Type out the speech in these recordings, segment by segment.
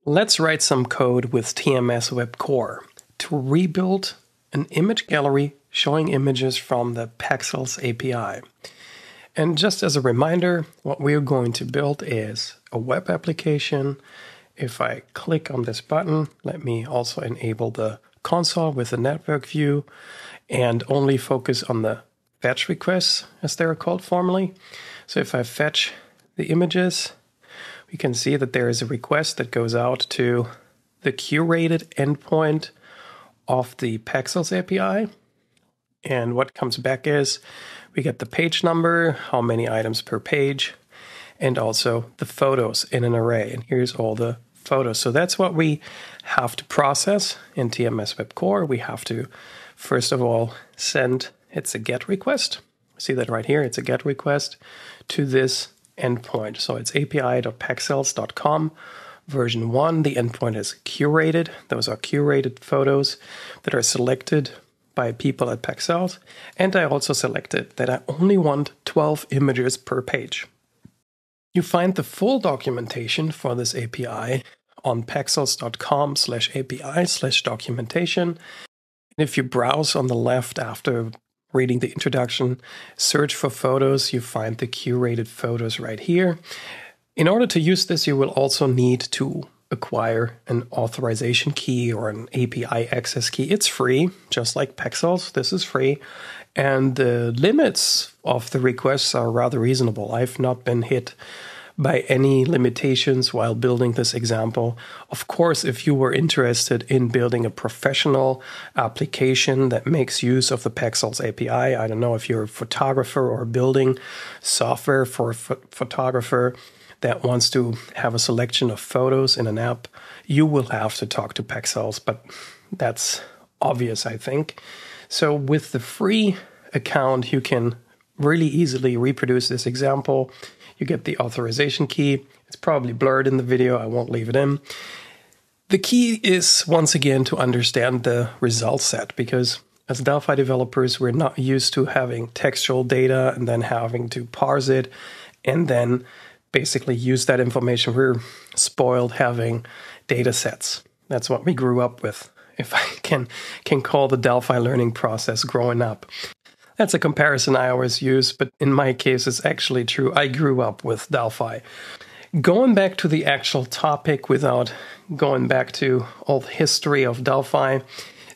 Let's write some code with TMS WEB Core to rebuild an image gallery showing images from the Pexels API. And just as a reminder, what we're going to build is a web application. If I click on this button, let me also enable the console with the network view and only focus on the fetch requests, as they're called formally. So if I fetch the images, we can see that there is a request that goes out to the curated endpoint of the Pexels API. And what comes back is we get the page number, how many items per page, and also the photos in an array. And here's all the photos. So that's what we have to process in TMS WEB Core. We have to, first of all, send, it's a GET request. See that right here, it's a GET request to this endpoint. So it's api.pexels.com version 1. The endpoint is curated. Those are curated photos that are selected by people at Pexels. And I also selected that I only want 12 images per page. You find the full documentation for this API on pexels.com/API/documentation. And if you browse on the left after reading the introduction, search for photos, you find the curated photos right here. In order to use this, you will also need to acquire an authorization key or an API access key. It's free, just like Pexels. This is free. And the limits of the requests are rather reasonable. I've not been hit by any limitations while building this example. Of course, if you were interested in building a professional application that makes use of the Pexels API, I don't know if you're a photographer or building software for a photographer that wants to have a selection of photos in an app, you will have to talk to Pexels, but that's obvious, I think. So with the free account, you can really easily reproduce this example. You get the authorization key. It's probably blurred in the video. I won't leave it in. The key is, once again, to understand the result set, because as Delphi developers, we're not used to having textual data and then having to parse it and then basically use that information. We're spoiled having data sets. That's what we grew up with, if I can call the Delphi learning process growing up. That's a comparison I always use, but in my case, it's actually true. I grew up with Delphi. Going back to the actual topic without going back to all the history of Delphi,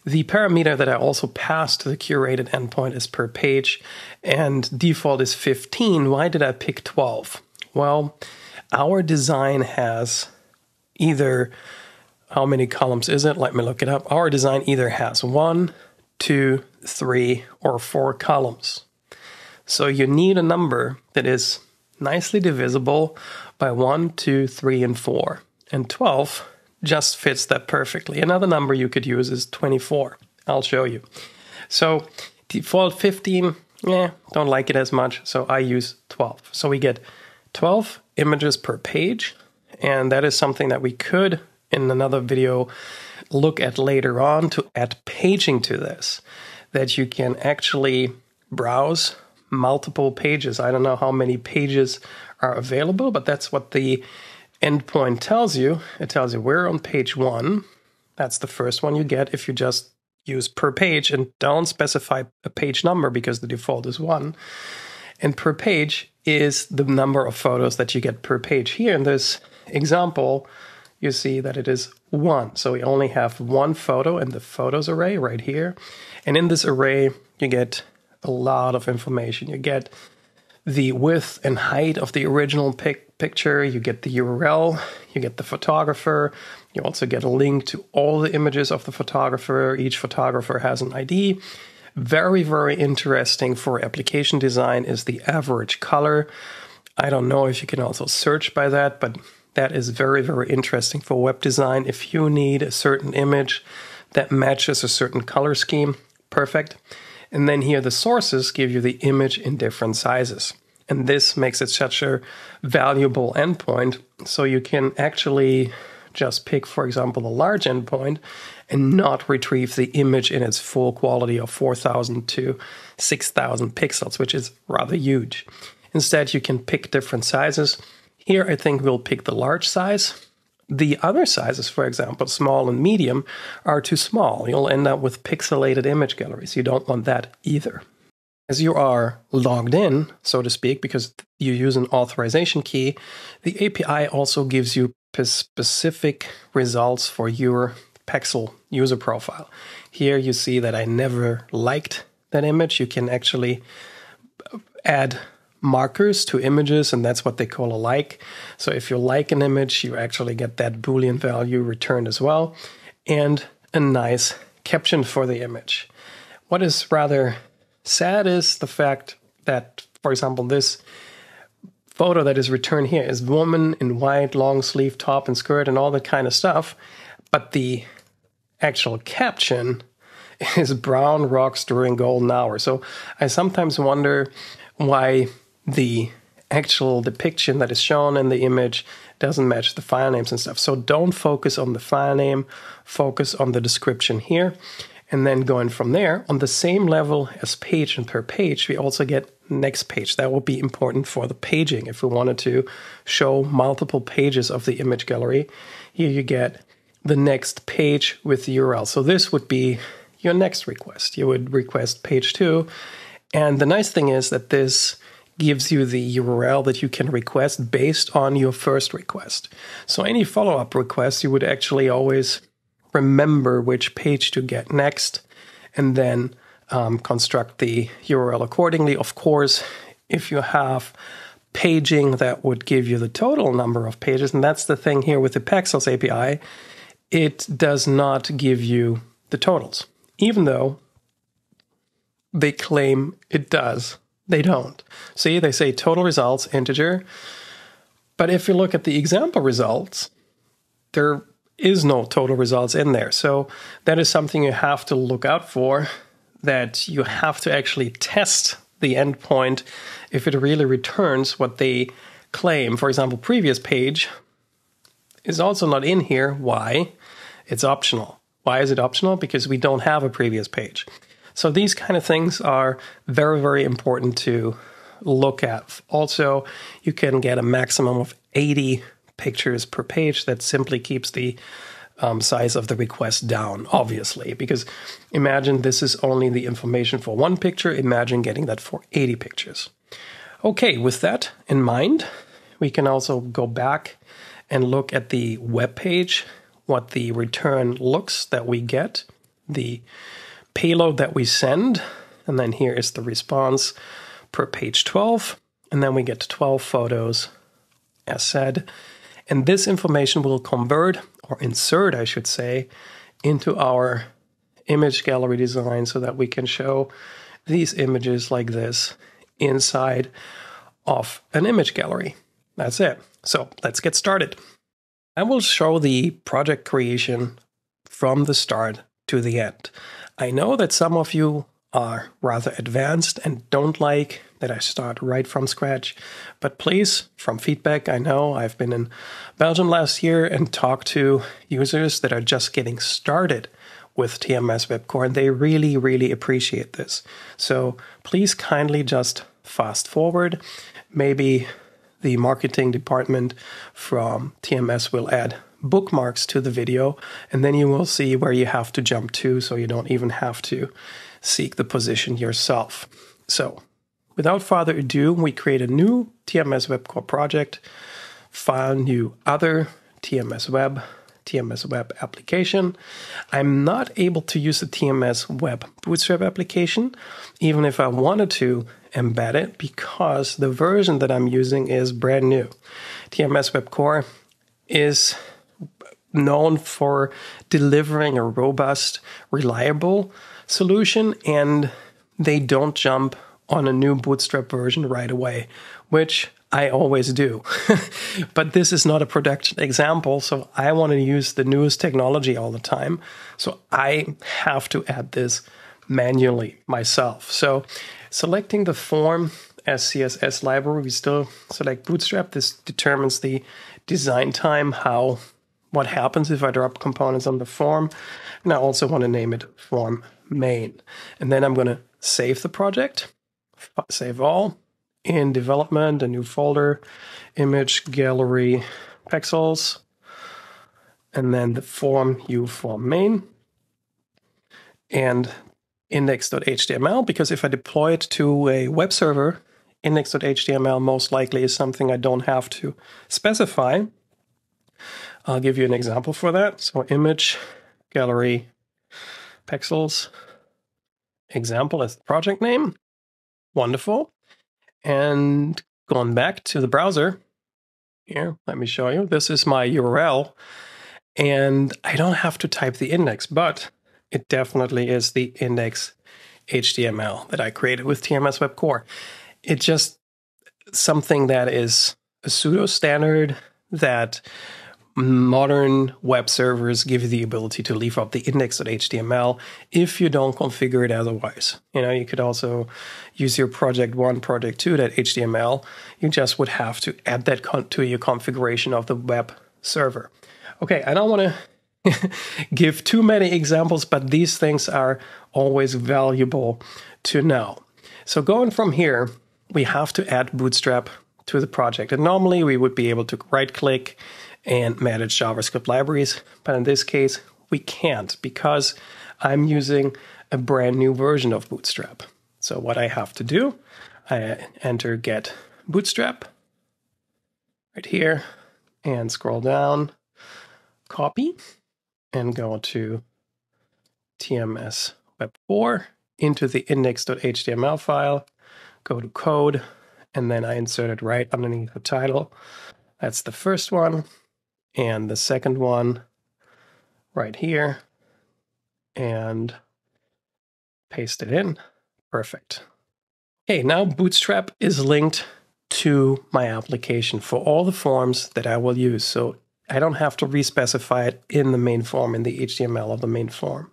the parameter that I also passed to the curated endpoint is per page, and default is 15. Why did I pick 12? Well, our design has either, how many columns is it? Let me look it up. Our design either has 1, 2, 3, or 4 columns. So you need a number that is nicely divisible by 1, 2, 3, and 4. And 12 just fits that perfectly. Another number you could use is 24. I'll show you. So default 15, don't like it as much, so I use 12. So we get 12 images per page, and that is something that we could, in another video, look at later on to add paging to this, that you can actually browse multiple pages. I don't know how many pages are available, but that's what the endpoint tells you. It tells you we're on page 1. That's the first one you get if you just use per page and don't specify a page number because the default is 1. And per page is the number of photos that you get per page. Here in this example, you see that it is 1. So we only have 1 photo in the photos array right here. And in this array, you get a lot of information. You get the width and height of the original picture. You get the URL. You get the photographer. You also get a link to all the images of the photographer. Each photographer has an ID. Very, very interesting for application design is the average color. I don't know if you can also search by that, but that is very, very interesting for web design. If you need a certain image that matches a certain color scheme, perfect. And then here the sources give you the image in different sizes. And this makes it such a valuable endpoint. So you can actually just pick, for example, the large endpoint and not retrieve the image in its full quality of 4,000 to 6,000 pixels, which is rather huge. Instead, you can pick different sizes. Here, I think we'll pick the large size. the other sizes, for example, small and medium, are too small. You'll end up with pixelated image galleries. You don't want that either. As you are logged in, so to speak, because you use an authorization key, the API also gives you specific results for your Pexel user profile. Here you see that I never liked that image. You can actually add markers to images, and that's what they call a like. So if you like an image, you actually get that Boolean value returned as well, and a nice caption for the image. What is rather sad is the fact that, for example, this photo that is returned here is woman in white, long sleeve top and skirt and all that kind of stuff, but the actual caption is brown rocks during golden hour. So I sometimes wonder why the actual depiction that is shown in the image doesn't match the file names and stuff. So don't focus on the file name, focus on the description here. And then going from there, on the same level as page and per page, we also get next page. That will be important for the paging if we wanted to show multiple pages of the image gallery. Here you get the next page with the URL. So this would be your next request. You would request page 2. And the nice thing is that this gives you the URL that you can request based on your first request. So any follow-up request, you would actually always remember which page to get next and then construct the URL accordingly. Of course, if you have paging, that would give you the total number of pages. And that's the thing here with the Pexels API. It does not give you the totals, even though they claim it does. They don't. See, they say total results, integer. But if you look at the example results, there is no total results in there. So that is something you have to look out for, that you have to actually test the endpoint if it really returns what they claim. For example, previous page is also not in here. Why? It's optional. Why is it optional? Because we don't have a previous page. So these kind of things are very, very important to look at. Also, you can get a maximum of 80 pictures per page. That simply keeps the size of the request down, obviously, because imagine this is only the information for one picture. Imagine getting that for 80 pictures. Okay, with that in mind, we can also go back and look at the web page, what the return looks that we get, the payload that we send, and then here is the response per page 12, and then we get 12 photos as said. And this information will convert, or insert, I should say, into our image gallery design so that we can show these images like this inside of an image gallery. That's it. So let's get started. I will show the project creation from the start to the end. I know that some of you are rather advanced and don't like that I start right from scratch, but please, from feedback, I know I've been in Belgium last year and talked to users that are just getting started with TMS WEB Core, and they really, really appreciate this. So please kindly just fast forward. Maybe the marketing department from TMS will add bookmarks to the video, and then you will see where you have to jump to, so you don't even have to seek the position yourself. So without further ado, we create a new TMS WEB Core project, file new other TMS Web application. I'm not able to use the TMS Web Bootstrap application, even if I wanted to embed it, because the version that I'm using is brand new. TMS WEB Core is known for delivering a robust, reliable solution, and they don't jump on a new Bootstrap version right away, which I always do. But this is not a production example, so I want to use the newest technology all the time. So I have to add this manually myself. So selecting the form as CSS library, we still select Bootstrap. This determines the design time, what happens if I drop components on the form. And I also want to name it form main. And then I'm going to save the project, save all. In development, a new folder, image gallery, Pexels. and then the form form main, and index.html, because if I deploy it to a web server, index.html most likely is something I don't have to specify. I'll give you an example for that. So image gallery Pexels example as the project name. Wonderful. And going back to the browser, here, let me show you. This is my URL, and I don't have to type the index, but it definitely is the index HTML that I created with TMS WEB Core. It's just something that is a pseudo standard that modern web servers give you the ability to leave out the index.html if you don't configure it otherwise. You know, you could also use your project 1, project 2.html. You just would have to add that to your configuration of the web server. Okay, I don't want to give too many examples, but these things are always valuable to know. So going from here, we have to add Bootstrap to the project. And normally we would be able to right-click and manage JavaScript libraries. But in this case, we can't because I'm using a brand new version of Bootstrap. So what I have to do, I enter get Bootstrap right here and scroll down, copy, and go to TMS WEB Core into the index.html file, go to code, and then I insert it right underneath the title. That's the first one. And the second one right here, and paste it in. Perfect. Okay, now Bootstrap is linked to my application for all the forms that I will use. So I don't have to re-specify it in the main form, in the HTML of the main form.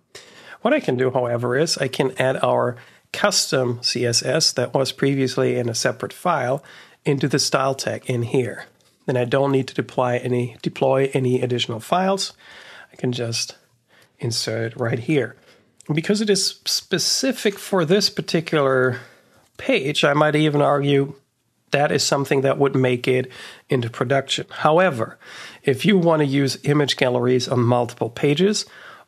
What I can do, however, is I can add our custom CSS that was previously in a separate file into the style tag in here. Then I don't need to deploy any additional files. I can just insert it right here. And because it is specific for this particular page, I might even argue that is something that would make it into production. However, if you want to use image galleries on multiple pages,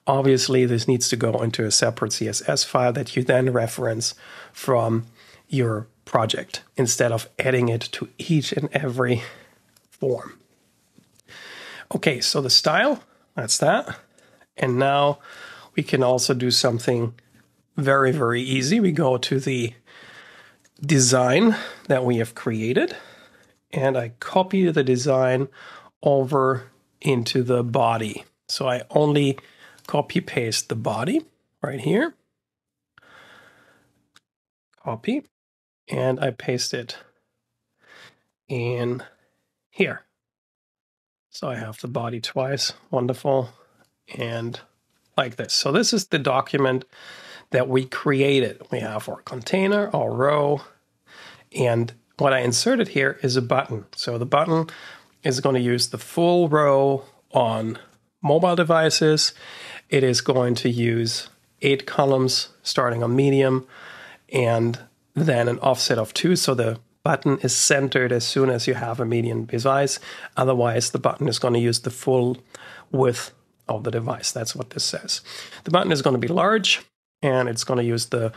obviously this needs to go into a separate CSS file that you then reference from your project instead of adding it to each and every form. Okay, so the style, that's that. And now we can also do something very, very easy. We go to the design that we have created, and I copy the design over into the body. So I only copy paste the body right here, copy, and I paste it in here. So I have the body twice, wonderful, and like this. So this is the document that we created. We have our container, our row, and what I inserted here is a button. So the button is going to use the full row on mobile devices. It is going to use 8 columns starting on medium and then an offset of 2. So the button is centered as soon as you have a medium device. Otherwise, the button is going to use the full width of the device. That's what this says. The button is going to be large, and it's going to use the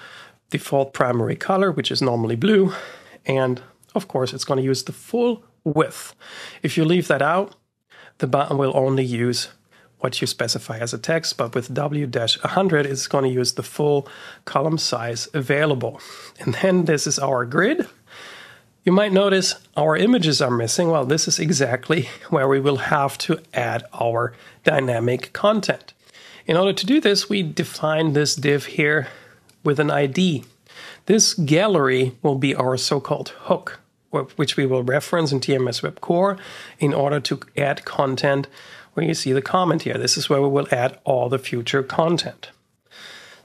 default primary color, which is normally blue. And of course, it's going to use the full width. If you leave that out, the button will only use what you specify as a text, but with W-100, it's going to use the full column size available. And then this is our grid. You might notice our images are missing. Well, this is exactly where we will have to add our dynamic content. In order to do this, we define this div here with an ID. This gallery will be our so-called hook, which we will reference in TMS WEB Core in order to add content where you see the comment here. This is where we will add all the future content.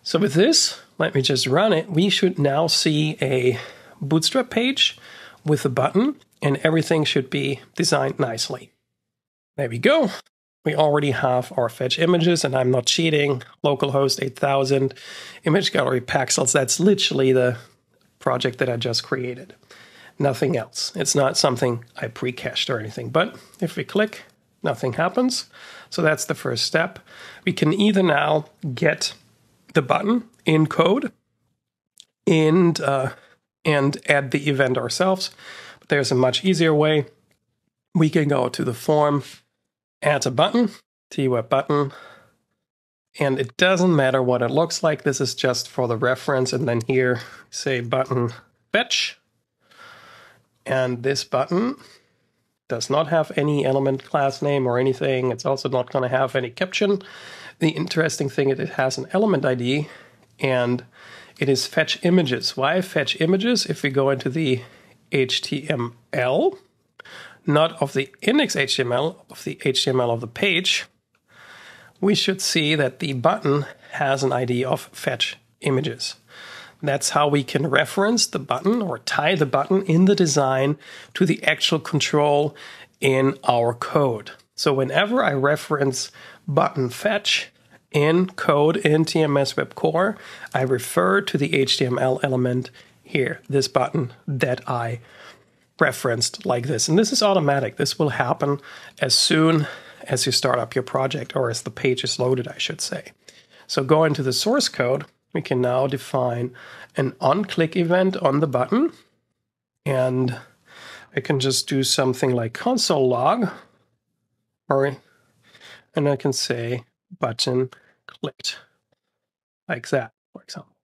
So with this, let me just run it. We should now see a Bootstrap page with a button, and everything should be designed nicely. There we go. We already have our fetch images, and I'm not cheating. Localhost 8000, image gallery Pexels. That's literally the project that I just created. Nothing else. It's not something I pre-cached or anything. But if we click nothing happens. So that's the first step. We can either now get the button in code and add the event ourselves. But there's a much easier way. We can go to the form, add a button, TWEB button, and it doesn't matter what it looks like. This is just for the reference. And then here, say button fetch. And this button does not have any element class name or anything. It's also not going to have any caption. The interesting thing is it has an element ID, and it is fetch images. Why fetch images? If we go into the HTML, not of the index HTML, of the HTML of the page, we should see that the button has an ID of fetch images. That's how we can reference the button or tie the button in the design to the actual control in our code. So whenever I reference button fetch in code in TMS WEB Core, I refer to the HTML element here, this button that I referenced like this. And this is automatic. This will happen as soon as you start up your project, or as the page is loaded, I should say. So go into the source code. We can now define an on-click event on the button. And I can just do something like console log, and I can say button clicked, like that, for example.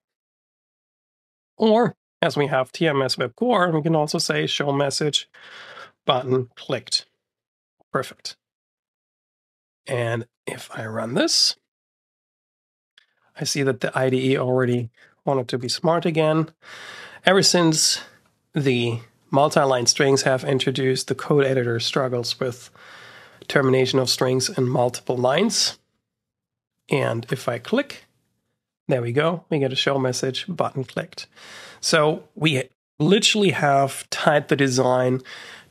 Or as we have TMS WEB Core, we can also say show message button clicked. Perfect. And if I run this, I see that the IDE already wanted to be smart again. Ever since the multi-line strings have introduced, the code editor struggles with termination of strings in multiple lines. And if I click, there we go, we get a show message button clicked. So we literally have tied the design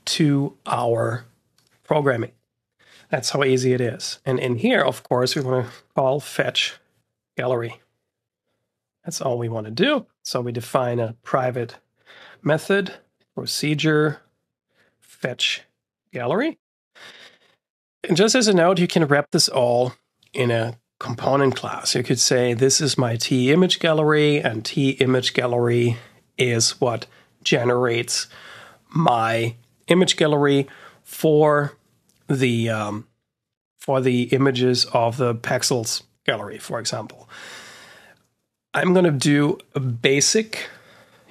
to our programming. That's how easy it is. And in here, of course, we want to call fetch gallery. That's all we want to do. So we define a private method, procedure, fetch gallery. And just as a note, you can wrap this all in a component class. You could say this is my T-image gallery, and T-image gallery is what generates my image gallery for the images of the Pexels gallery, for example. I'm going to do a basic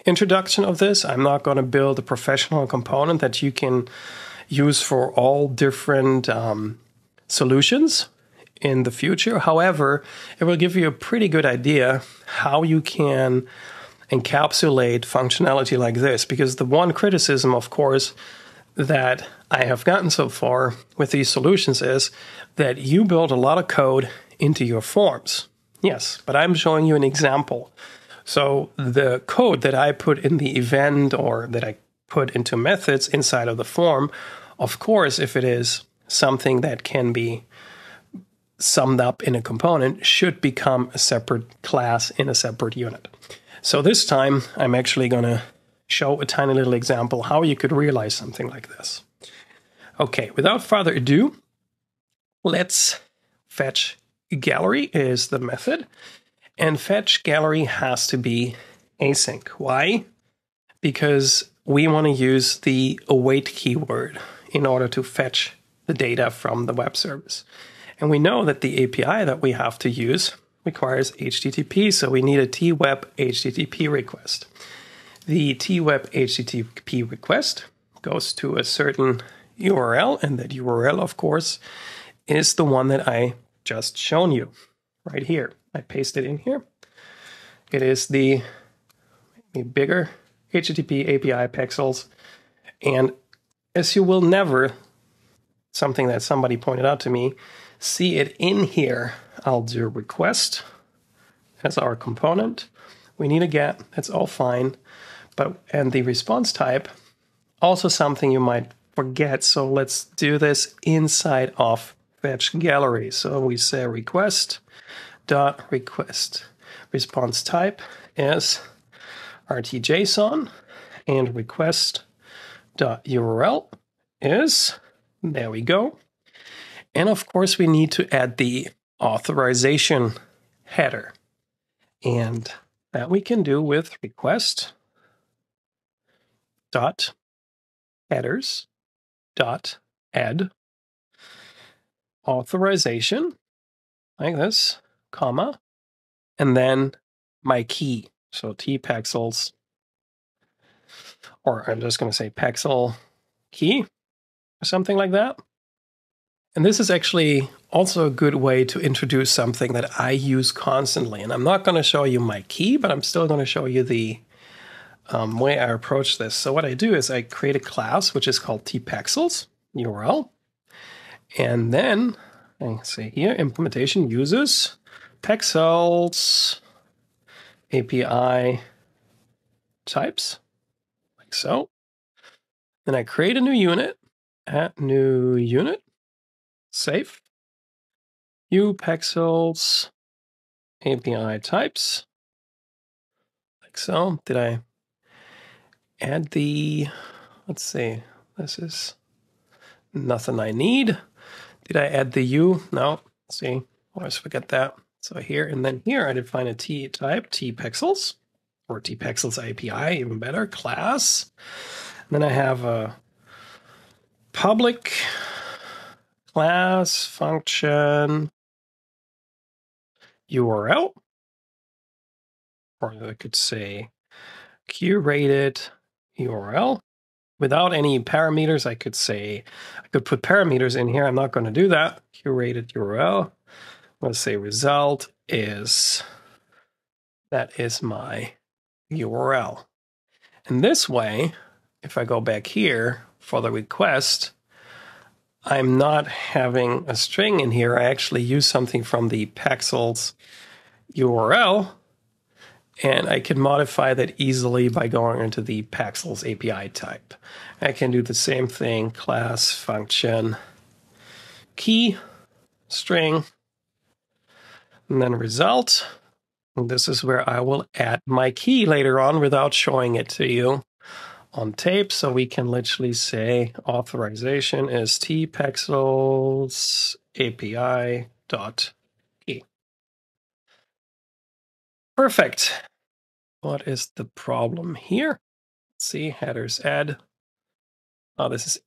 introduction of this. I'm not going to build a professional component that you can use for all different solutions in the future. However, it will give you a pretty good idea how you can encapsulate functionality like this, because the one criticism, of course, that I have gotten so far with these solutions is that you build a lot of code into your forms. Yes, but I'm showing you an example. So the code that I put in the event, or that I put into methods inside of the form, of course, if it is something that can be summed up in a component, should become a separate class in a separate unit. So this time, I'm actually going to show a tiny little example how you could realize something like this. Okay, without further ado, let's fetch gallery is the method, and fetch gallery has to be async. Why? Because we want to use the await keyword in order to fetch the data from the web service. And we know that the API that we have to use requires HTTP, so we need a TWEB HTTP request. The TWEB HTTP request goes to a certain URL, and that URL, of course, is the one that I just shown you right here. I paste it in here. It is the bigger HTTP API Pexels, and as you will never, something that somebody pointed out to me, see it in here, I'll do request as our component. We need a get, that's all fine. And the response type, also something you might forget. So let's do this inside of fetch gallery. So we say request dot request. Response type is RTJSON, and request dot URL is, there we go. And of course, we need to add the authorization header. And that we can do with request dot headers dot add authorization, like this, comma, and then my key. So tpexels, or I'm just going to say pexel key or something like that. And this is actually also a good way to introduce something that I use constantly. And I'm not going to show you my key, but I'm still going to show you the way I approach this. So what I do is I create a class which is called tpexels URL. And then I say here, implementation uses Pexels API types, like so. Then I create a new unit, add new unit, save, Pexels API types, like so. Did I add the, let's see, this is nothing I need. Did I add the U? No, let's see, always forget that. So here, and then here I define a T type, tpexels, or tpexels API, even better, class. And then I have a public class function URL, or I could say curated URL. Without any parameters, I could say, I could put parameters in here. I'm not going to do that. Curated URL. Let's say result is, that is my URL. And this way, if I go back here for the request, I'm not having a string in here. I actually use something from the Pexels URL, and I can modify that easily by going into the Pexels API type. I can do the same thing, class function key string, and then result. And this is where I will add my key later on without showing it to you on tape. So we can literally say authorization is tpexels API dot key. Perfect. What is the problem here? Let's see, headers add. Oh, this is,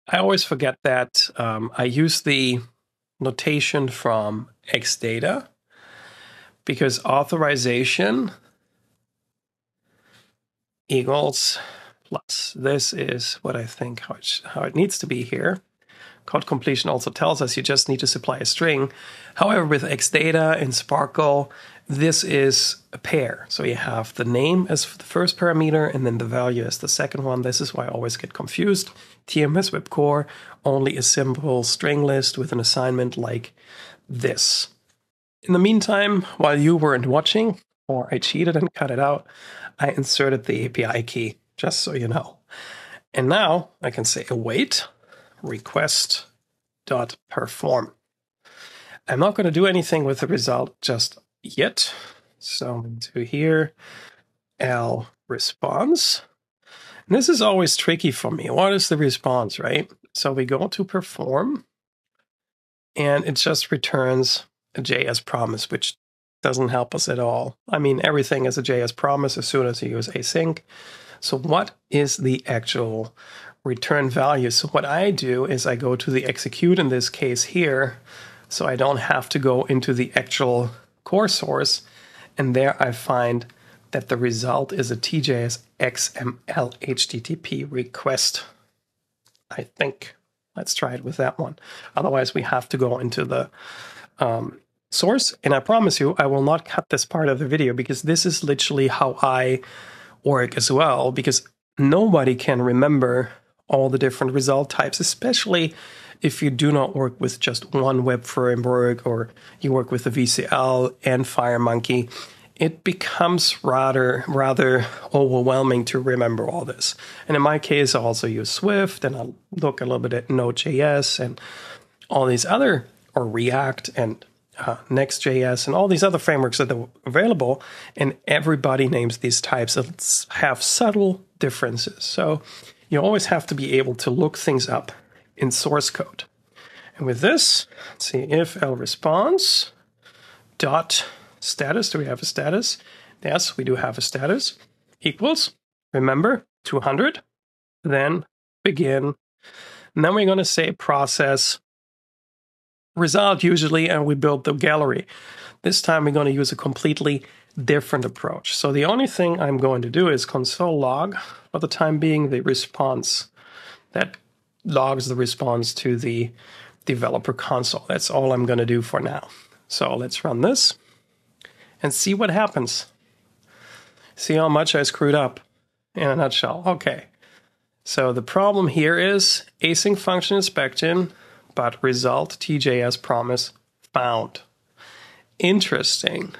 I always forget that I use the notation from Xdata because authorization equals plus. This is what I think how it needs to be here. Code completion also tells us you just need to supply a string. However, with Xdata and Sparkle, this is a pair. So you have the name as the first parameter and then the value as the second one. This is why I always get confused. TMS WEB Core, only a simple string list with an assignment like this. In the meantime, while you weren't watching, or I cheated and cut it out, I inserted the API key, just so you know. And now I can say await request.perform. I'm not going to do anything with the result just yet. So I'm going to here, L response. And this is always tricky for me. What is the response, right? So we go to perform, and it just returns a JS promise, which doesn't help us at all. I mean, everything is a JS promise as soon as you use async. So what is the actual return value? So what I do is I go to the execute in this case here, so I don't have to go into the actual core source. And there I find that the result is a TJS XML HTTP request, I think. Let's try it with that one. Otherwise, we have to go into the source. And I promise you, I will not cut this part of the video because this is literally how I work as well, because nobody can remember all the different result types, especially if you do not work with just one web framework or you work with the VCL and FireMonkey. It becomes rather overwhelming to remember all this. And in my case, I also use Swift, and I look a little bit at Node.js and all these other, or React and Next.js and all these other frameworks that are available, and everybody names these types that have subtle differences. So you always have to be able to look things up in source code. And with this, let's see, if L response dot status, do we have a status? Yes, we do have a status, equals, remember, 200, then begin. And then we're going to say process result usually, and we build the gallery. This time we're going to use a completely different approach. So the only thing I'm going to do is console log, for the time being, the response that logs the response to the developer console. That's all I'm going to do for now. So let's run this and see what happens. See how much I screwed up in a nutshell. Okay. So the problem here is async function inspection, but result TJS promise found. Interesting.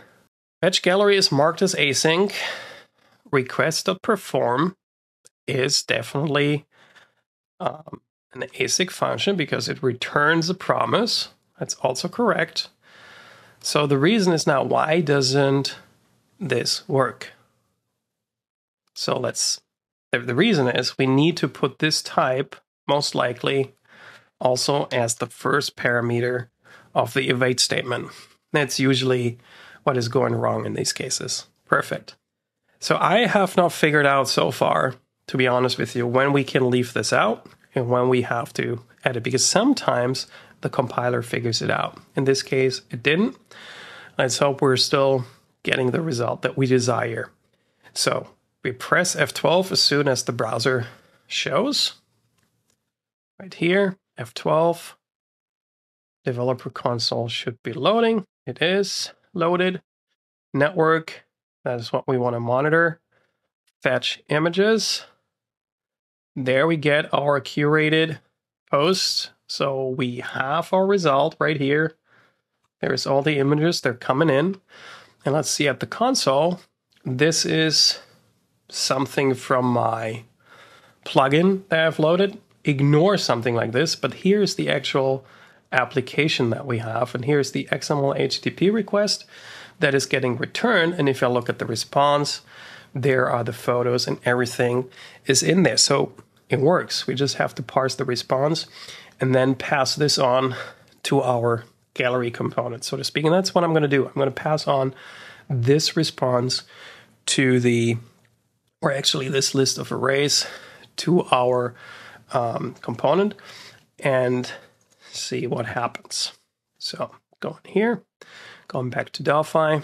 Fetch gallery is marked as async. Request.perform is definitely an async function because it returns a promise. That's also correct. So the reason is now, why doesn't this work? So the reason is we need to put this type, most likely, also as the first parameter of the await statement. That's usually what is going wrong in these cases. Perfect. So I have not figured out so far, to be honest with you, when we can leave this out and when we have to edit, because sometimes the compiler figures it out. In this case, it didn't. Let's hope we're still getting the result that we desire. So we press F12 as soon as the browser shows. Right here, F12. Developer console should be loading. It is loaded. Network, that is what we want to monitor. Fetch images. There we get our curated posts. So we have our result right here. There's all the images, they're coming in. And let's see at the console. This is something from my plugin that I've loaded. Ignore something like this, but here's the actual application that we have. And here's the XML HTTP request that is getting returned. And if I look at the response, there are the photos and everything is in there. So it works. We just have to parse the response and then pass this on to our gallery component, so to speak. And that's what I'm going to do. I'm going to pass on this response to this list of arrays to our component and see what happens. So going here, going back to Delphi,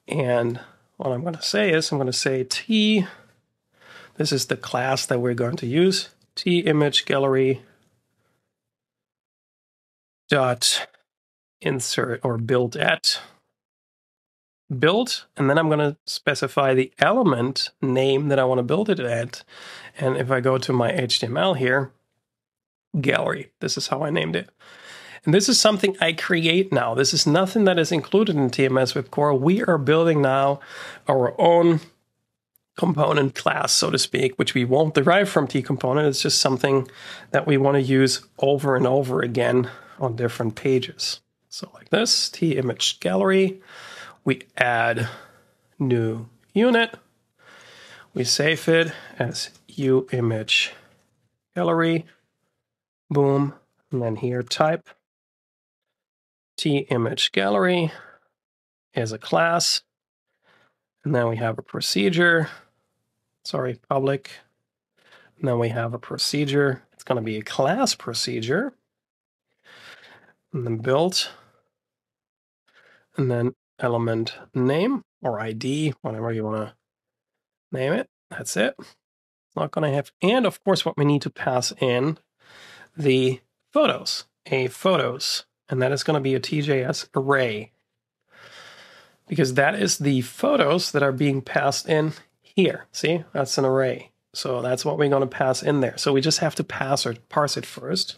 and what I'm going to say is I'm going to say T, this is the class that we're going to use, T image gallery dot insert or build at build, and then I'm going to specify the element name that I want to build it at. And if I go to my HTML here, gallery, this is how I named it. And this is something I create now. This is nothing that is included in TMS WEB Core. We are building now our own component class, so to speak, which we won't derive from T component. It's just something that we want to use over and over again on different pages. So like this, T image gallery, we add new unit, we save it as U image gallery, boom, and then here type T image gallery is a class, and then we have a procedure, public, and then we have a procedure. It's going to be a class procedure, and then build, and then element name or ID, whatever you want to name it. That's it. It's not going to have, and of course, what we need to pass in the photos, and that is going to be a TJS array, because that is the photos that are being passed in here. See, that's an array. So that's what we're going to pass in there. So we just have to parse it first.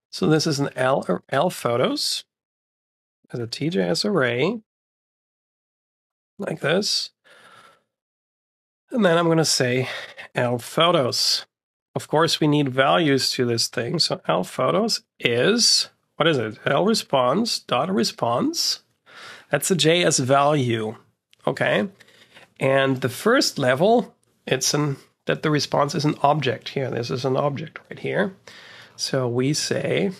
So this is an L photos as a TJS array, like this. And then I'm going to say L photos. Of course, we need values to this thing. So L photos is, what is it? L response dot response. That's a JS value. Okay. And the first level, it's that the response is an object here. This is an object right here. So we say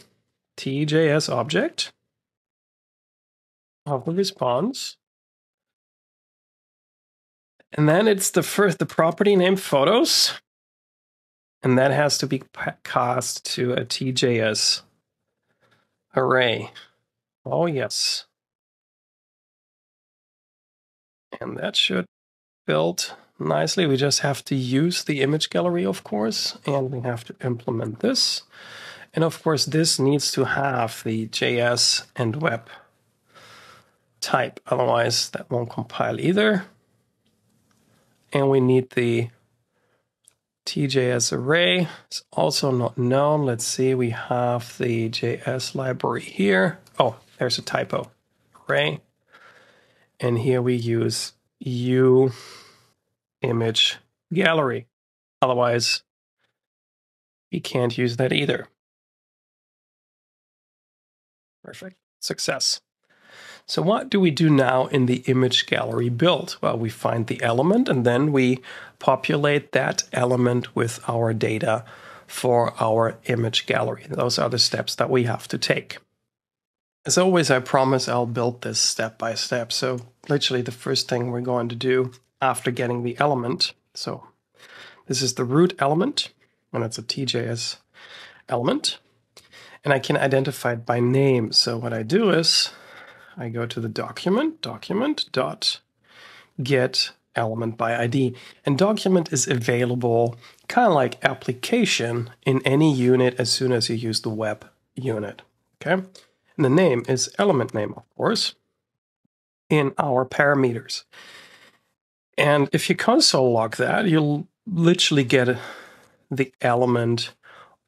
TJS object of the response. And then it's the property name photos. And that has to be cast to a TJS array. Oh, yes. And that should build nicely. We just have to use the image gallery, of course, and we have to implement this. And of course, this needs to have the JS and web type. Otherwise, that won't compile either. And we need the TJS array. It's also not known. Let's see, we have the JS library here. Oh, there's a typo. Array. And here we use U image gallery. Otherwise, we can't use that either. Perfect. Success. So what do we do now in the image gallery build? Well, we find the element and then we populate that element with our data for our image gallery. Those are the steps that we have to take. As always, I promise I'll build this step by step. So literally the first thing we're going to do after getting the element. So this is the root element, and it's a TJS element. And I can identify it by name. So what I do is I go to the document.get element by ID. And document is available kind of like application in any unit as soon as you use the web unit. Okay. And the name is element name, of course, in our parameters. And if you console log that, you'll literally get the element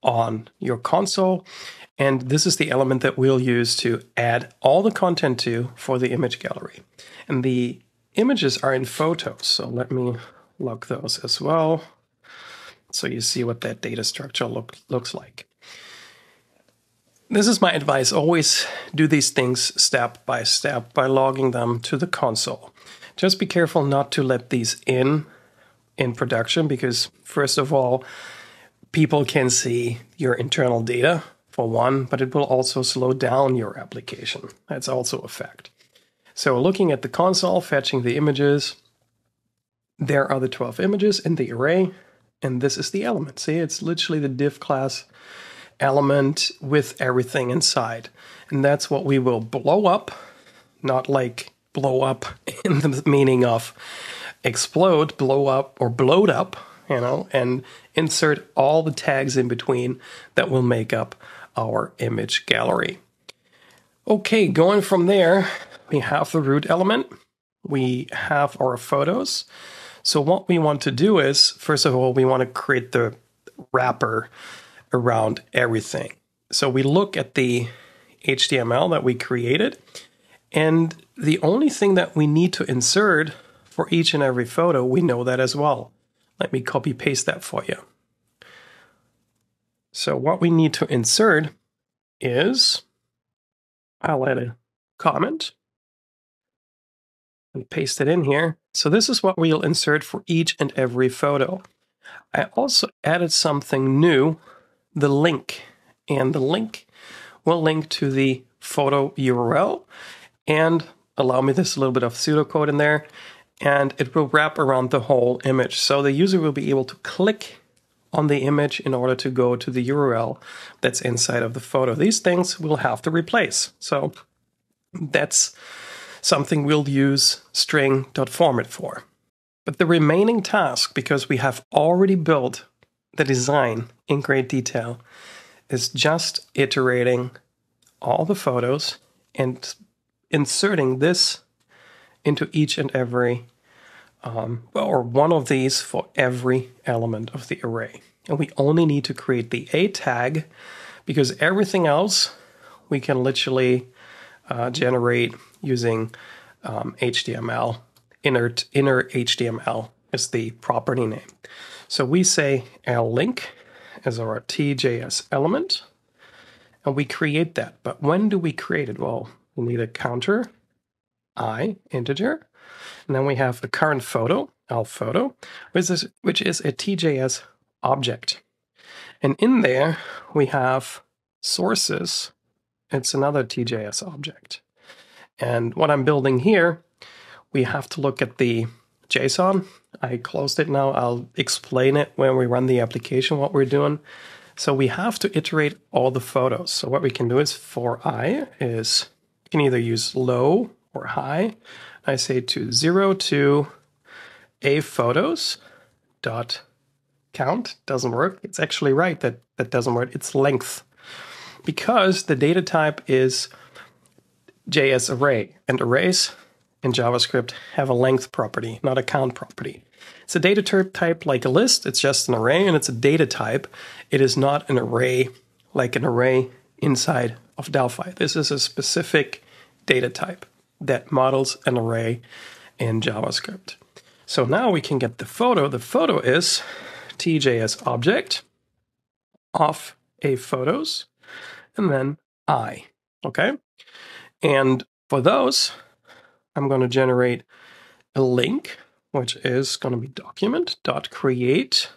on your console. And this is the element that we'll use to add all the content to for the image gallery. And the images are in photos. So let me log those as well. So you see what that data structure looks like. This is my advice. Always do these things step by step by logging them to the console. Just be careful not to let these in production because, first of all, people can see your internal data, for one, but it will also slow down your application. That's also a fact. So looking at the console, fetching the images, there are the 12 images in the array, and this is the element. See, it's literally the div class element with everything inside. And that's what we will blow up, not like blow up in the meaning of explode, blow up, or blowed up, you know, and insert all the tags in between that will make up our image gallery. Okay, going from there, we have the root element. We have our photos. So what we want to do is, first of all, we want to create the wrapper around everything. So we look at the HTML that we created, and the only thing that we need to insert for each and every photo, we know that as well. Let me copy paste that for you. So what we need to insert is, I'll add a comment and paste it in here. So this is what we'll insert for each and every photo. I also added something new, the link, and the link will link to the photo URL and allow me this little bit of pseudocode in there, and it will wrap around the whole image. So the user will be able to click on the image in order to go to the URL that's inside of the photo. These things we'll have to replace. So that's something we'll use string.format for. But the remaining task, because we have already built the design in great detail, is just iterating all the photos and inserting this into each and every, or one of these for every element of the array. And we only need to create the A tag because everything else we can literally generate using HTML. Inner HTML is the property name. So we say link as our TJS element, and we create that. But when do we create it? Well, we need a counter, integer, and then we have the current photo, photo, which is a TJS object. And in there, we have sources. It's another TJS object. And what I'm building here, we have to look at the JSON. I closed it now. I'll explain it when we run the application, what we're doing. So we have to iterate all the photos. So what we can do is for I is, you can either use low or high. I say to 0 to a photos dot count. Doesn't work. It's actually right that that doesn't work. It's length. Because the data type is JS array, and arrays in JavaScript have a length property, not a count property. It's a data type like a list. It's just an array, and it's a data type. It is not an array like an array inside of Delphi. This is a specific data type that models an array in JavaScript. So now we can get the photo. The photo is TJS object of a photos, and then I, okay? And for those, I'm going to generate a link, which is going to be document.create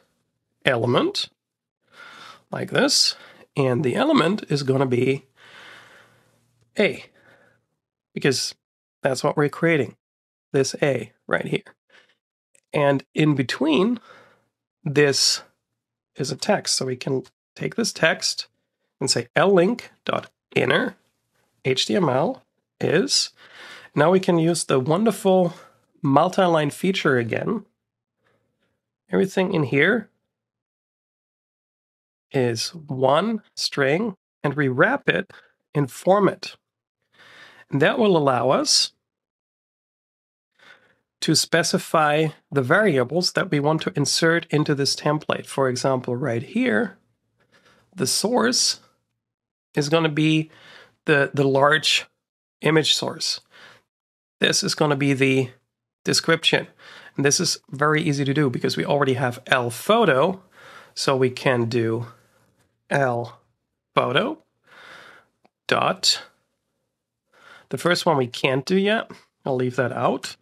element, like this. And the element is going to be A, because that's what we're creating, this A right here. And in between, this is a text. So we can take this text and say link.inner HTML is. Now we can use the wonderful multi-line feature again. Everything in here is one string, and we wrap it in format. And that will allow us to specify the variables that we want to insert into this template. For example, right here, the source is going to be the large image source. This is going to be the description. And this is very easy to do because we already have lphoto. So we can do lphoto dot. The first one we can't do yet. I'll leave that out.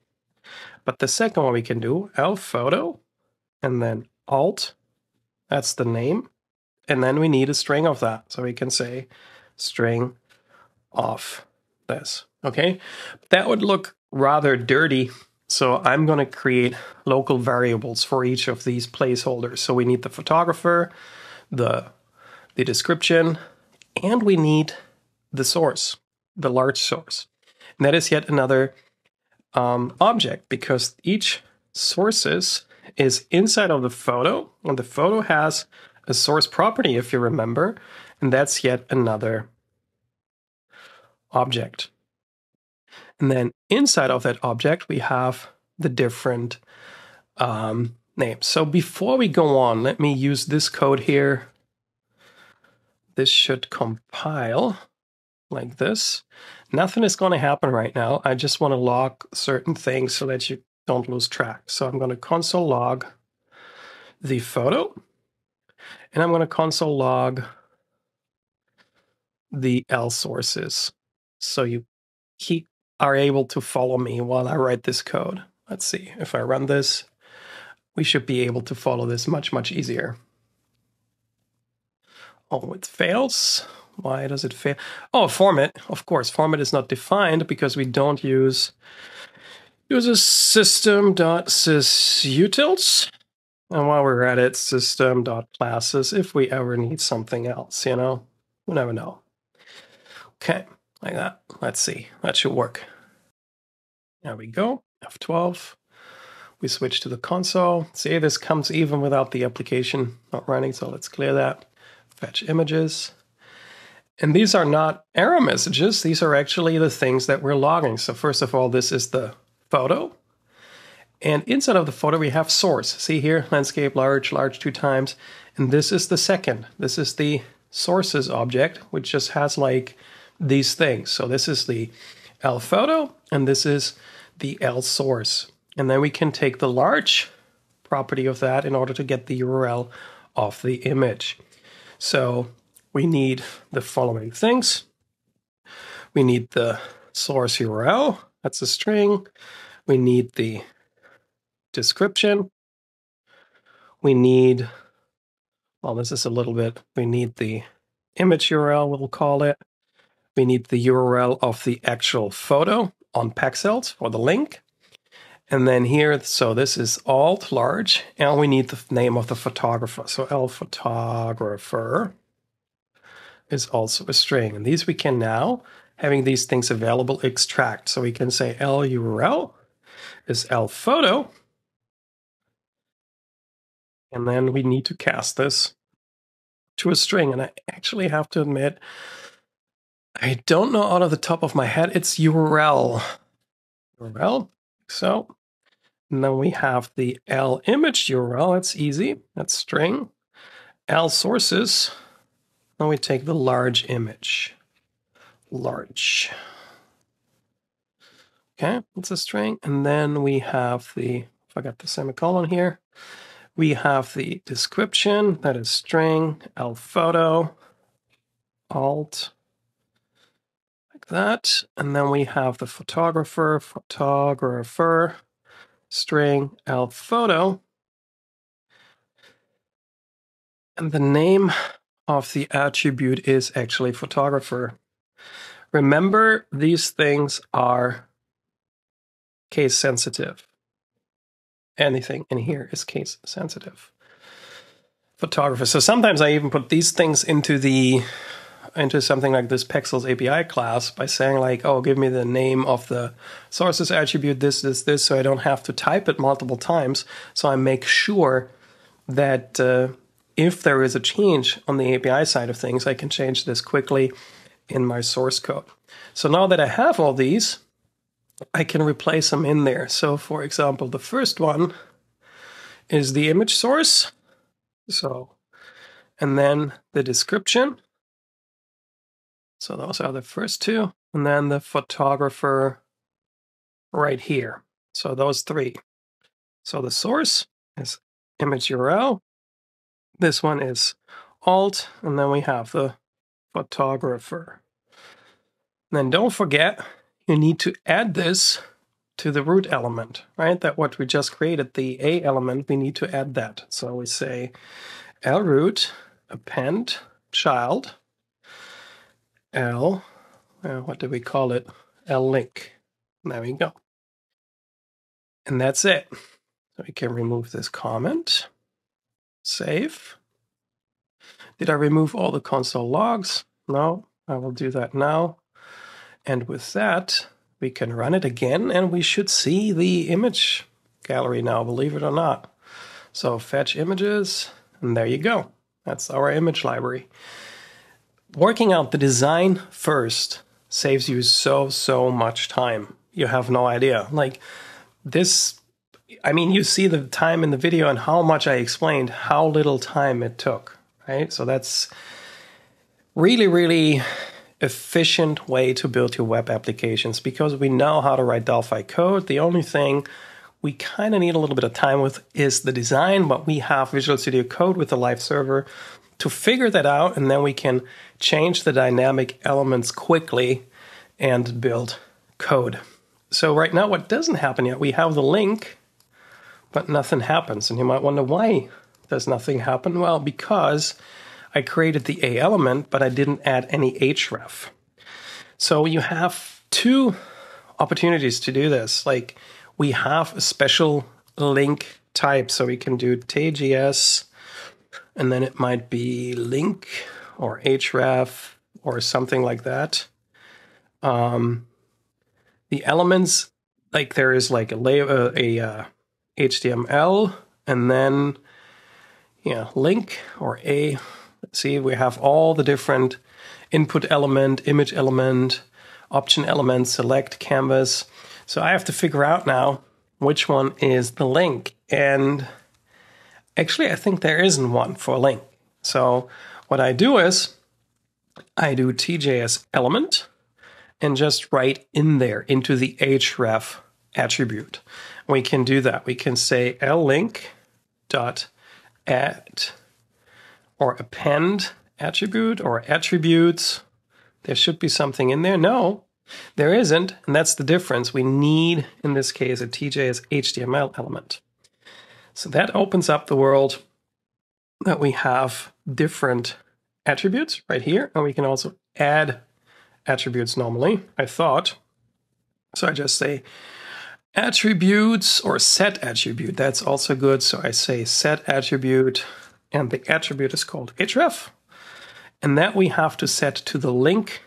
But the second one we can do, lphoto, and then alt, that's the name. And then we need a string of that. So we can say string of this, okay? That would look rather dirty. So I'm going to create local variables for each of these placeholders. So we need the photographer, the description, and we need the source, the large source. And that is yet another object, because each sources is inside of the photo, and the photo has a source property, if you remember, and that's yet another object. And then inside of that object, we have the different names. So before we go on, let me use this code here. This should compile like this. Nothing is going to happen right now. I just want to log certain things so that you don't lose track. So I'm going to console log the photo, and I'm going to console log the L sources. So you are able to follow me while I write this code. Let's see, if I run this, we should be able to follow this much, much easier. Oh, it fails. Why does it fail? Oh, format. Of course, format is not defined because we don't use a system.sysutils. And while we're at it, system.classes, if we ever need something else, you know, we'll never know. Okay, like that. Let's see. That should work. There we go. F12. We switch to the console. See, this comes even without the application not running, so let's clear that. Fetch images. And these are not error messages. These are actually the things that we're logging. So first of all, this is the photo. And inside of the photo, we have source. See here, landscape, large 2 times. And this is the second. This is the sources object, which just has like these things. So this is the L photo, and this is the L source. And then we can take the large property of that in order to get the URL of the image. So we need the following things. We need the source URL, that's a string. We need the description. We need well, this is a little bit, we need the image URL, we'll call it. We need the URL of the actual photo on Pexels for the link. And then here, so this is alt large, and we need the name of the photographer. So photographer is also a string. And these we can now, having these things available, extract. So we can say URL is photo. And then we need to cast this to a string. And I actually have to admit, I don't know out of the top of my head, it's URL. So, and then we have the image URL, it's easy, that's string. Sources, then we take the large image. Large. Okay, it's a string. And then we have the, forgot the semicolon here. We have the description, that is string, photo, alt, like that. And then we have the photographer, string, photo. And the name of the attribute is actually photographer. Remember, these things are case sensitive. Anything in here is case sensitive. Photographer. So sometimes I even put these things into something like this Pexels API class by saying like, oh, give me the name of the sources attribute, this, so I don't have to type it multiple times. So I make sure that if there is a change on the API side of things, I can change this quickly in my source code. So now that I have all these, I can replace them in there. So for example, the first one is the image source. So, and then the description. So those are the first two. And then the photographer right here. So those three. So the source is image URL. This one is alt. And then we have the photographer. And then don't forget, you need to add this to the root element, right? That what we just created, the A element, we need to add that. So we say root append child what do we call it? link. There we go. And that's it. So we can remove this comment. Save. Did I remove all the console logs? No, I will do that now. And with that, we can run it again, and we should see the image gallery now, believe it or not. So fetch images, and there you go. That's our image library. Working out the design first saves you so much time. You have no idea. Like this, I mean, you see the time in the video and how much I explained, how little time it took, right? So that's really efficient way to build your web applications, because we know how to write Delphi code. The only thing we kind of need a little bit of time with is the design, but we have Visual Studio Code with the live server to figure that out, and then we can change the dynamic elements quickly and build code. So right now, what doesn't happen yet, we have the link, but nothing happens. And you might wonder, why does nothing happen? Well, because I created the A element, but I didn't add any href. So you have two opportunities to do this. Like we have a special link type, so we can do TJS, and then it might be link or href or something like that. The elements, like there is like a HTML, and then link or a. Let's see, we have all the different input element, image element, option element, select, canvas. So I have to figure out now which one is the link. And actually, I think there isn't one for link. So what I do is I do TJS element and just write in there into the href attribute. We can do that. We can say link dot add or append attribute or attributes. There should be something in there. No, there isn't. And that's the difference. We need, in this case, a TJS HTML element. So that opens up the world that we have different attributes right here, and we can also add attributes normally, I thought. So I just say attributes or set attribute. That's also good. So I say set attribute, and the attribute is called href. And that we have to set to the link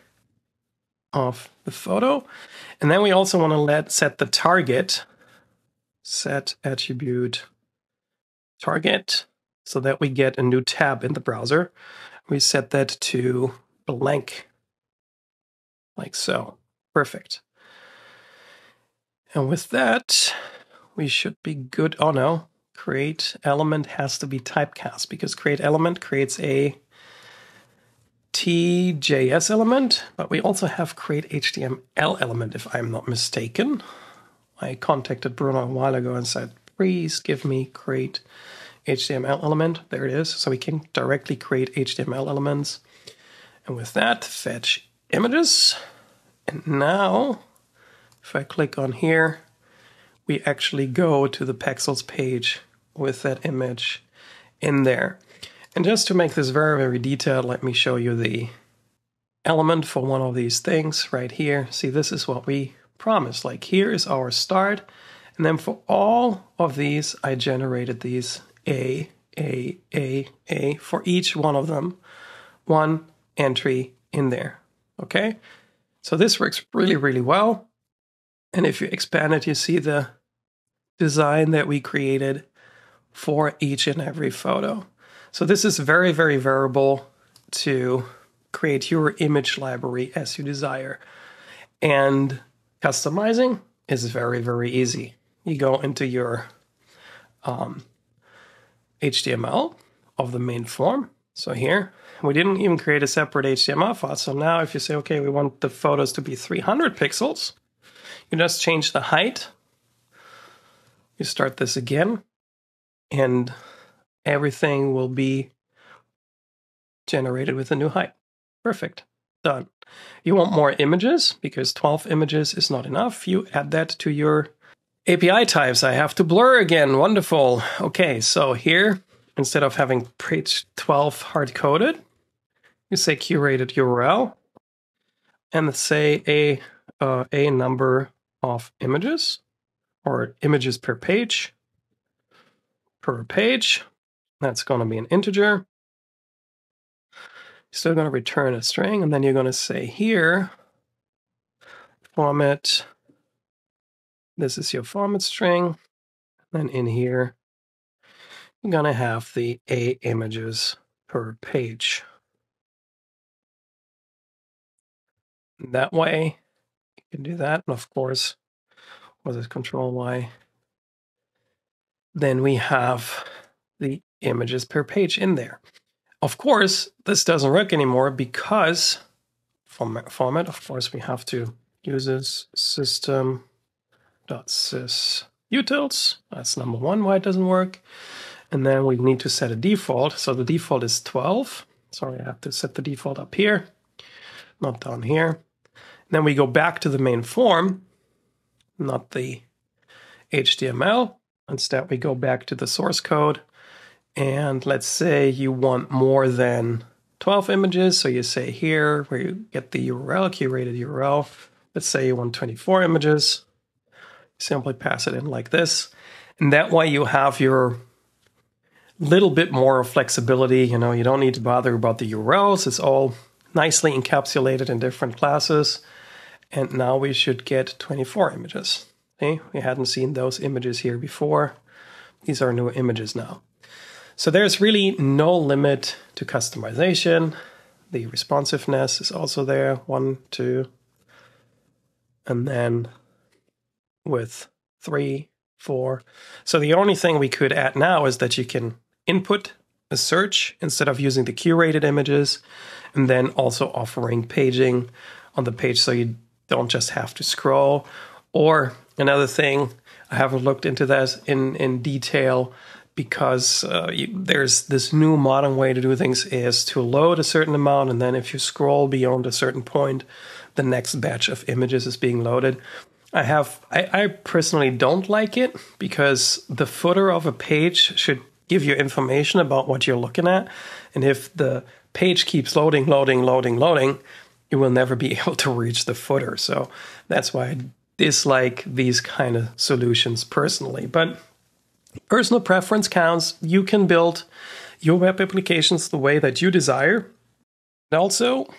of the photo. And then we also want to set the target, set attribute target, so that we get a new tab in the browser. We set that to blank, like so. Perfect. And with that, we should be good. Oh no, create element has to be typecast, because create element creates a TJS element, but we also have create HTML element, if I'm not mistaken. I contacted Bruno a while ago and said, please give me create HTML element. There it is. So we can directly create HTML elements. And with that, fetch images. And now, if I click on here, we actually go to the Pexels page with that image in there. And just to make this very, very detailed, let me show you the element for one of these things right here. See, this is what we promised. Like, here is our start. And then for all of these, I generated these A, for each one of them, one entry in there. Okay? So this works really, really well. And if you expand it, you see the design that we created for each and every photo. So this is very, very variable to create your image library as you desire. And customizing is very, very easy. You go into your HTML of the main form. So here, we didn't even create a separate HTML file. So now if you say, okay, we want the photos to be 300 pixels, you just change the height. You start this again, and everything will be generated with a new height. Perfect. Done. You want more images, because 12 images is not enough. You add that to your API types. I have to blur again. Wonderful. Okay, so here, instead of having page 12 hard-coded, you say curated URL and say a number of images, or images per page. That's going to be an integer. Still going to return a string, and then you're going to say here, format, this is your format string. Then in here, you're going to have the A images per page. That way, you can do that. And of course, what is Control Y? Then we have the images per page in there. Of course, this doesn't work anymore because format, of course, we have to use this system.sysutils. That's number one, why it doesn't work. And then we need to set a default. So the default is 12. Sorry, I have to set the default up here, not down here. And then we go back to the main form, not the HTML. Instead, we go back to the source code. And let's say you want more than 12 images. So you say here where you get the URL, curated URL. Let's say you want 24 images. Simply pass it in like this. And that way you have your little bit more flexibility. You know, you don't need to bother about the URLs. It's all nicely encapsulated in different classes. And now we should get 24 images. See, we hadn't seen those images here before. These are new images now. So there's really no limit to customization. The responsiveness is also there, 1, 2, and then with 3, 4. So the only thing we could add now is that you can input a search instead of using the curated images, and then also offering paging on the page so you don't just have to scroll. Or another thing, I haven't looked into that in detail, because there's this new modern way to do things is to load a certain amount, and then if you scroll beyond a certain point, the next batch of images is being loaded. I personally don't like it, because the footer of a page should give you information about what you're looking at. And if the page keeps loading, you will never be able to reach the footer. So that's why I dislike these kind of solutions personally. But personal preference counts. You can build your web applications the way that you desire. And also,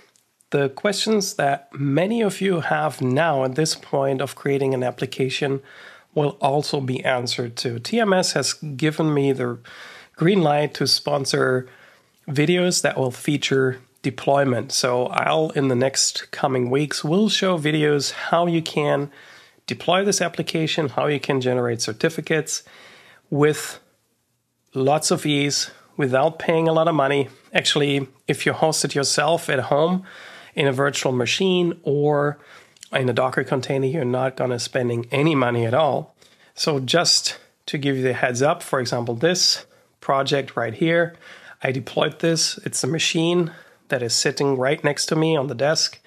the questions that many of you have now at this point of creating an application will also be answered too. TMS has given me the green light to sponsor videos that will feature deployment. So I'll, in the next coming weeks, will show videos how you can deploy this application, how you can generate certificates with lots of ease without paying a lot of money. Actually, if you host it yourself at home in a virtual machine or in a Docker container, you're not going to spending any money at all. So just to give you the heads up, for example, this project right here, I deployed this. It's a machine that is sitting right next to me on the desk,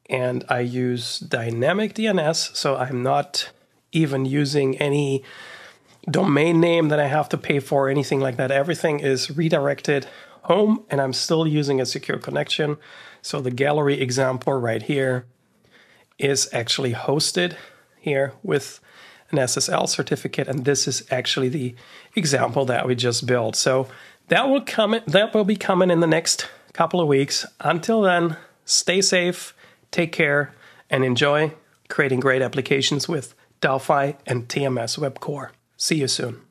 and I use dynamic DNS, so I'm not even using any domain name that I have to pay for or anything like that. Everything is redirected home, and I'm still using a secure connection. So the gallery example right here is actually hosted here with an SSL certificate, and this is actually the example that we just built. So that will be coming in the next couple of weeks. Until then, stay safe, take care, and enjoy creating great applications with Delphi and TMS WEB Core. See you soon.